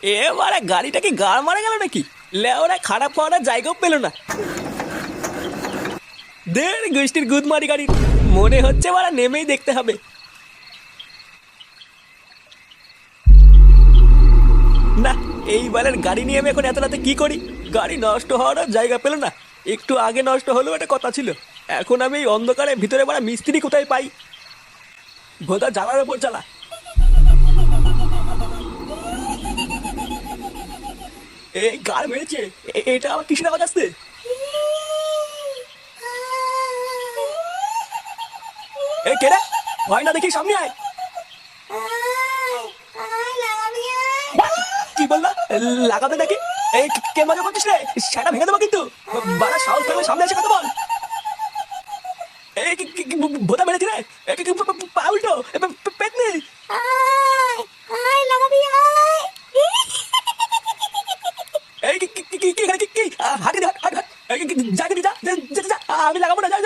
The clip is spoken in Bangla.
এবারে গাড়িটা কি গাড় মারা গেল নাকি? লেওরা খারাপ হওয়ার জায়গাও পেল না। দের গোষ্ঠীর গুদ মারি গাড়ি, মনে হচ্ছে বাড়া নেমেই দেখতে হবে। না, এইবারের গাড়ি নিয়ে আমি এখন এত রাতে কি করি? গাড়ি নষ্ট হওয়ার জায়গা পেল না। একটু আগে নষ্ট হলেও একটা কথা ছিল। এখন আমি এই অন্ধকারের ভিতরে বাড়া মিস্ত্রি কোথায় পাই? ভোদা জ্বালার ওপর জ্বালা। এই গাড় মেরেছে। এটা আমার কিসের আওয়াজ আসছে? এ কেডা? ভয় না দেখি সামনে আয়। কি বললা? লাগাবে নাকি? এই কে মজা করছিস রে? সেটা ভেঙে দেবো কিন্তু। বাড়া সাহস থাকলে সামনে এসে কথা বল। এই ভোদা মেরেছি রে। পা উল্টো পেতনি। এই কি হাঁটি হাট হাট হাট। যা যা যা, আমি লাগাবো না, যা।